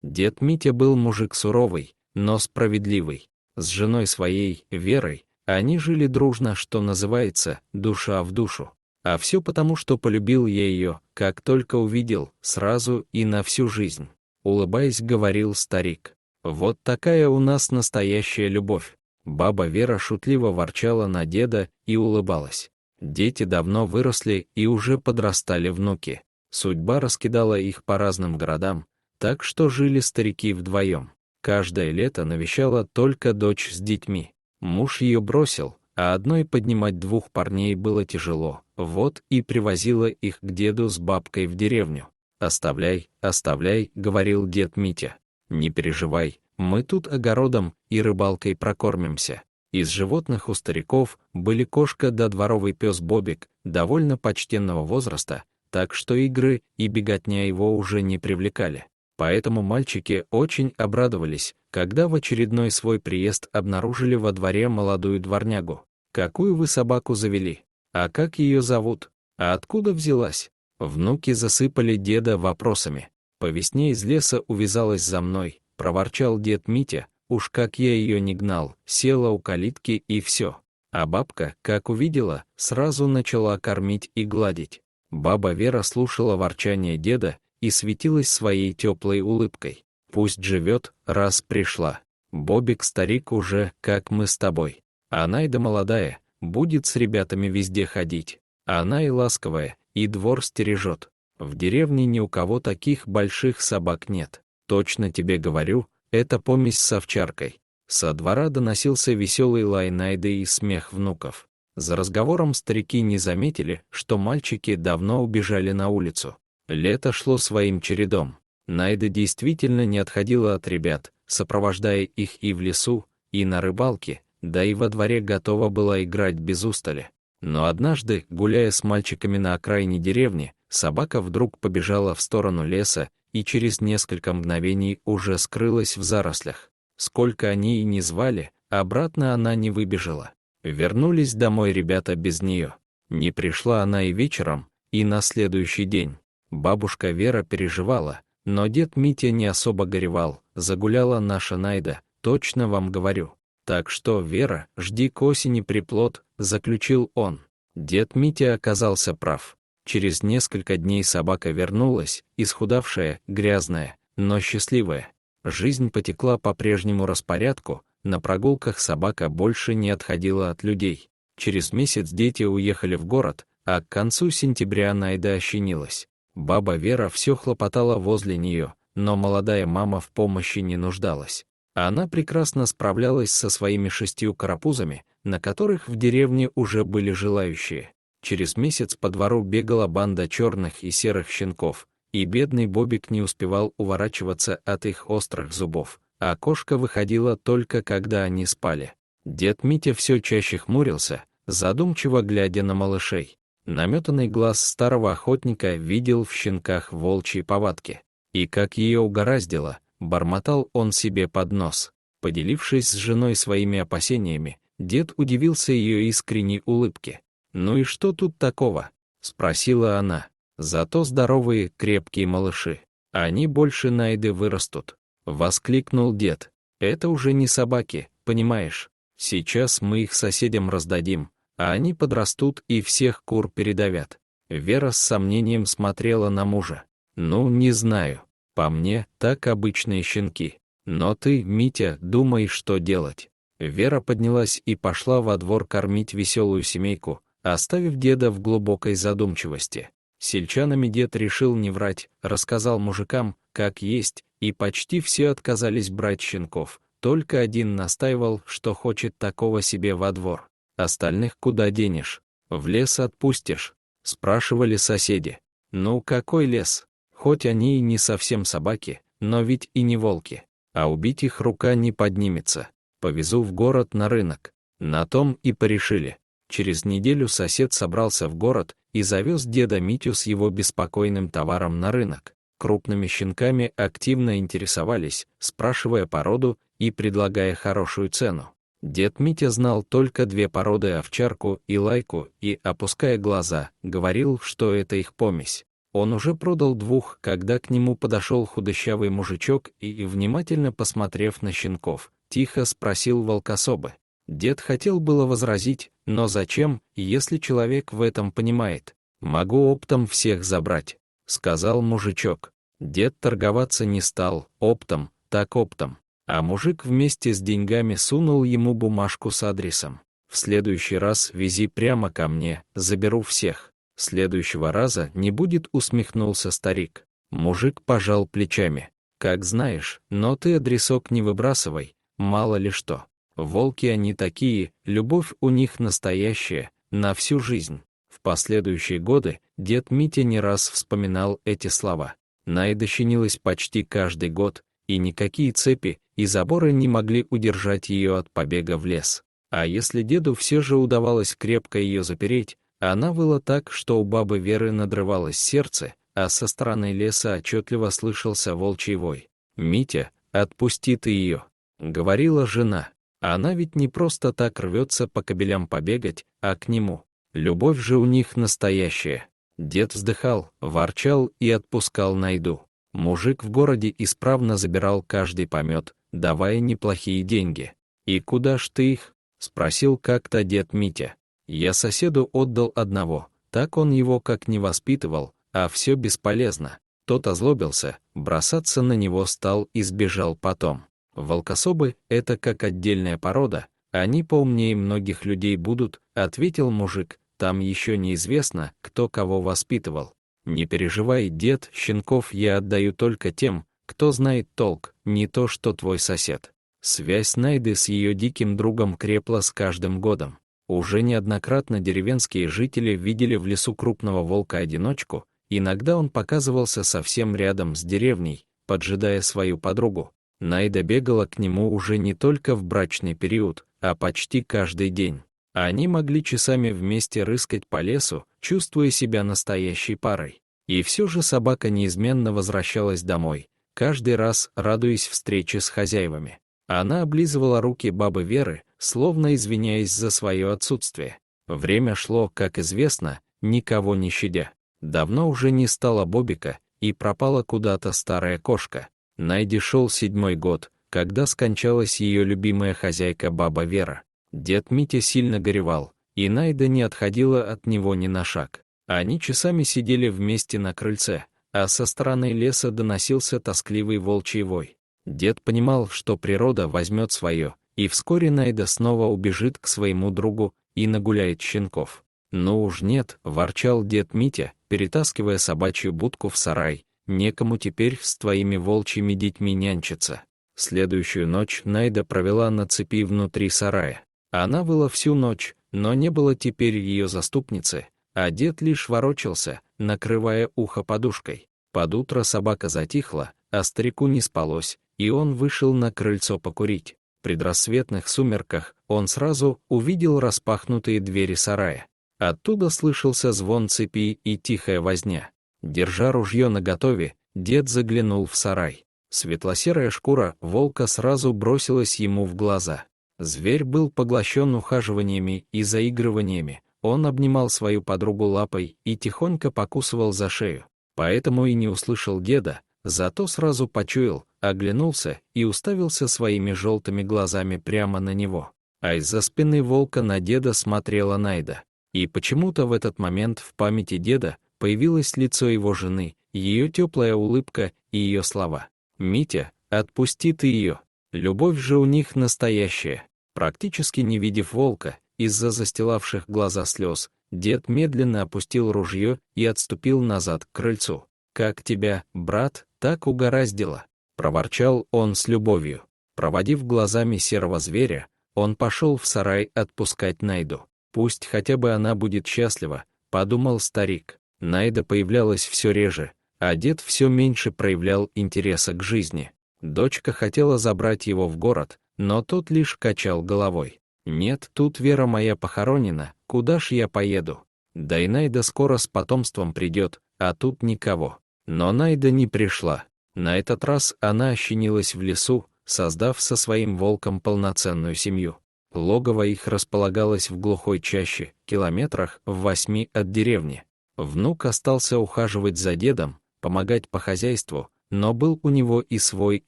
Дед Митя был мужик суровый, но справедливый. С женой своей, Верой, они жили дружно, что называется, душа в душу. А все потому, что полюбил я ее, как только увидел, сразу и на всю жизнь. Улыбаясь, говорил старик. Вот такая у нас настоящая любовь. Баба Вера шутливо ворчала на деда и улыбалась. Дети давно выросли и уже подрастали внуки. Судьба раскидала их по разным городам, так что жили старики вдвоем. Каждое лето навещала только дочь с детьми. Муж ее бросил, а одной поднимать двух парней было тяжело. Вот и привозила их к деду с бабкой в деревню. «Оставляй, оставляй», — говорил дед Митя. «Не переживай, мы тут огородом и рыбалкой прокормимся». Из животных у стариков были кошка да дворовый пес Бобик, довольно почтенного возраста, так что игры и беготня его уже не привлекали. Поэтому мальчики очень обрадовались, когда в очередной свой приезд обнаружили во дворе молодую дворнягу. «Какую вы собаку завели? А как ее зовут? А откуда взялась?» Внуки засыпали деда вопросами. «По весне из леса увязалась за мной», — проворчал дед Митя. «Уж как я ее не гнал, села у калитки и все». А бабка, как увидела, сразу начала кормить и гладить. Баба Вера слушала ворчание деда и светилась своей теплой улыбкой. «Пусть живет, раз пришла. Бобик старик уже, как мы с тобой. А Найда молодая, будет с ребятами везде ходить. Она и ласковая, и двор стережет. В деревне ни у кого таких больших собак нет. Точно тебе говорю, это помесь с овчаркой». Со двора доносился веселый лай Найды и смех внуков. За разговором старики не заметили, что мальчики давно убежали на улицу. Лето шло своим чередом. Найда действительно не отходила от ребят, сопровождая их и в лесу, и на рыбалке, да и во дворе готова была играть без устали. Но однажды, гуляя с мальчиками на окраине деревни, собака вдруг побежала в сторону леса и через несколько мгновений уже скрылась в зарослях. Сколько они и не звали, обратно она не выбежала. Вернулись домой ребята без нее. Не пришла она и вечером, и на следующий день. Бабушка Вера переживала, но дед Митя не особо горевал. «Загуляла наша Найда, точно вам говорю. Так что, Вера, жди к осени приплод», — заключил он. Дед Митя оказался прав. Через несколько дней собака вернулась, исхудавшая, грязная, но счастливая. Жизнь потекла по прежнему распорядку, на прогулках собака больше не отходила от людей. Через месяц дети уехали в город, а к концу сентября Найда ощенилась. Баба Вера все хлопотала возле нее, но молодая мама в помощи не нуждалась. Она прекрасно справлялась со своими 6 карапузами, на которых в деревне уже были желающие. Через месяц по двору бегала банда черных и серых щенков, и бедный Бобик не успевал уворачиваться от их острых зубов, а кошка выходила только когда они спали. Дед Митя все чаще хмурился, задумчиво глядя на малышей. Наметанный глаз старого охотника видел в щенках волчьи повадки. И как ее угораздило, бормотал он себе под нос. Поделившись с женой своими опасениями, дед удивился ее искренней улыбке. «Ну и что тут такого?» — спросила она. «Зато здоровые, крепкие малыши. Они больше Найды вырастут», — воскликнул дед. «Это уже не собаки, понимаешь? Сейчас мы их соседям раздадим, а они подрастут и всех кур передавят». Вера с сомнением смотрела на мужа. «Ну, не знаю. По мне, так обычные щенки. Но ты, Митя, думай, что делать». Вера поднялась и пошла во двор кормить веселую семейку, оставив деда в глубокой задумчивости. Сельчанами дед решил не врать, рассказал мужикам, как есть, и почти все отказались брать щенков. Только один настаивал, что хочет такого себе во двор. «Остальных куда денешь? В лес отпустишь?» — спрашивали соседи. «Ну какой лес? Хоть они и не совсем собаки, но ведь и не волки. А убить их рука не поднимется. Повезу в город на рынок». На том и порешили. Через неделю сосед собрался в город и завез деда Митю с его беспокойным товаром на рынок. Крупными щенками активно интересовались, спрашивая породу и предлагая хорошую цену. Дед Митя знал только 2 породы — овчарку и лайку, и, опуская глаза, говорил, что это их помесь. Он уже продал 2, когда к нему подошел худощавый мужичок и, внимательно посмотрев на щенков, тихо спросил волкособы. Дед хотел было возразить, но зачем, если человек в этом понимает? «Могу оптом всех забрать», — сказал мужичок. Дед торговаться не стал, оптом, так оптом. А мужик вместе с деньгами сунул ему бумажку с адресом. «В следующий раз вези прямо ко мне, заберу всех. Следующего раза не будет», — усмехнулся старик. Мужик пожал плечами. «Как знаешь, но ты адресок не выбрасывай, мало ли что. Волки они такие, любовь у них настоящая, на всю жизнь». В последующие годы дед Митя не раз вспоминал эти слова. Найда щенилась почти каждый год, и никакие цепи и заборы не могли удержать ее от побега в лес. А если деду все же удавалось крепко ее запереть, она выла так, что у бабы Веры надрывалось сердце, а со стороны леса отчетливо слышался волчий вой. «Митя, отпусти ты ее», — говорила жена. Она ведь не просто так рвется по кобелям побегать, а к нему. Любовь же у них настоящая. Дед вздыхал, ворчал и отпускал Найду. Мужик в городе исправно забирал каждый помет, давая неплохие деньги. «И куда ж ты их?» — спросил как-то дед Митя. «Я соседу отдал одного, так он его как не воспитывал, а все бесполезно». Тот озлобился, бросаться на него стал и сбежал потом. «Волкособы — это как отдельная порода, они поумнее многих людей будут», — ответил мужик. «Там еще неизвестно, кто кого воспитывал. Не переживай, дед, щенков я отдаю только тем, кто знает толк, не то что твой сосед». Связь Найды с ее диким другом крепла с каждым годом. Уже неоднократно деревенские жители видели в лесу крупного волка-одиночку, иногда он показывался совсем рядом с деревней, поджидая свою подругу. Найда бегала к нему уже не только в брачный период, а почти каждый день. Они могли часами вместе рыскать по лесу, чувствуя себя настоящей парой. И все же собака неизменно возвращалась домой, каждый раз радуясь встрече с хозяевами. Она облизывала руки бабы Веры, словно извиняясь за свое отсутствие. Время шло, как известно, никого не щадя. Давно уже не стало Бобика, и пропала куда-то старая кошка. Найде шел 7-й год, когда скончалась ее любимая хозяйка баба Вера. Дед Митя сильно горевал, и Найда не отходила от него ни на шаг. Они часами сидели вместе на крыльце, а со стороны леса доносился тоскливый волчий вой. Дед понимал, что природа возьмет свое, и вскоре Найда снова убежит к своему другу и нагуляет щенков. «Ну уж нет», — ворчал дед Митя, перетаскивая собачью будку в сарай, «некому теперь с твоими волчьими детьми нянчиться». Следующую ночь Найда провела на цепи внутри сарая. Она выла всю ночь, но не было теперь ее заступницы, а дед лишь ворочался, накрывая ухо подушкой. Под утро собака затихла, а старику не спалось, и он вышел на крыльцо покурить. В предрассветных сумерках он сразу увидел распахнутые двери сарая. Оттуда слышался звон цепи и тихая возня. Держа ружье наготове, дед заглянул в сарай. Светло-серая шкура волка сразу бросилась ему в глаза. Зверь был поглощен ухаживаниями и заигрываниями. Он обнимал свою подругу лапой и тихонько покусывал за шею. Поэтому и не услышал деда, зато сразу почуял, оглянулся и уставился своими желтыми глазами прямо на него. А из-за спины волка на деда смотрела Найда. И почему-то в этот момент в памяти деда появилось лицо его жены, ее теплая улыбка и ее слова. «Митя, отпусти ты ее. Любовь же у них настоящая». Практически не видев волка, из-за застилавших глаза слез, дед медленно опустил ружье и отступил назад к крыльцу. «Как тебя, брат, так угораздило», — проворчал он с любовью. Проводив глазами серого зверя, он пошел в сарай отпускать Найду. «Пусть хотя бы она будет счастлива», — подумал старик. Найда появлялась все реже, а дед все меньше проявлял интереса к жизни. Дочка хотела забрать его в город, но тот лишь качал головой. «Нет, тут Вера моя похоронена, куда ж я поеду? Да и Найда скоро с потомством придет, а тут никого». Но Найда не пришла. На этот раз она ощенилась в лесу, создав со своим волком полноценную семью. Логово их располагалось в глухой чаще, километрах в 8 от деревни. Внук остался ухаживать за дедом, помогать по хозяйству, но был у него и свой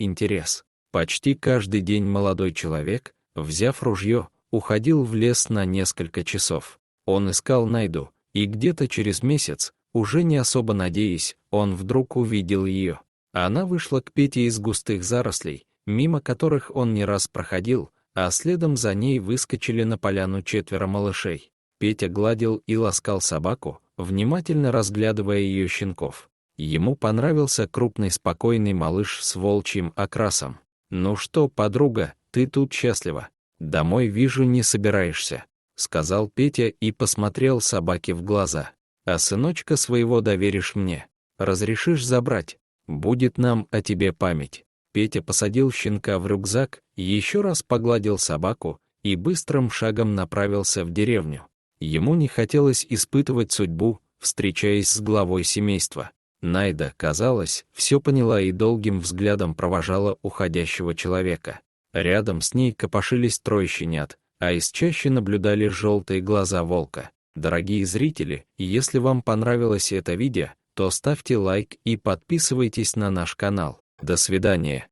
интерес. Почти каждый день молодой человек, взяв ружье, уходил в лес на несколько часов. Он искал Найду, и где-то через месяц, уже не особо надеясь, он вдруг увидел ее. Она вышла к Пете из густых зарослей, мимо которых он не раз проходил, а следом за ней выскочили на поляну 4 малышей. Петя гладил и ласкал собаку, внимательно разглядывая ее щенков. Ему понравился крупный спокойный малыш с волчьим окрасом. «Ну что, подруга, ты тут счастлива? Домой, вижу, не собираешься», — сказал Петя и посмотрел собаке в глаза. «А сыночка своего доверишь мне? Разрешишь забрать? Будет нам о тебе память». Петя посадил щенка в рюкзак, еще раз погладил собаку и быстрым шагом направился в деревню. Ему не хотелось испытывать судьбу, встречаясь с главой семейства. Найда, казалось, все поняла и долгим взглядом провожала уходящего человека. Рядом с ней копошились 3 щенят, а из чащи наблюдали желтые глаза волка. Дорогие зрители, если вам понравилось это видео, то ставьте лайк и подписывайтесь на наш канал. До свидания.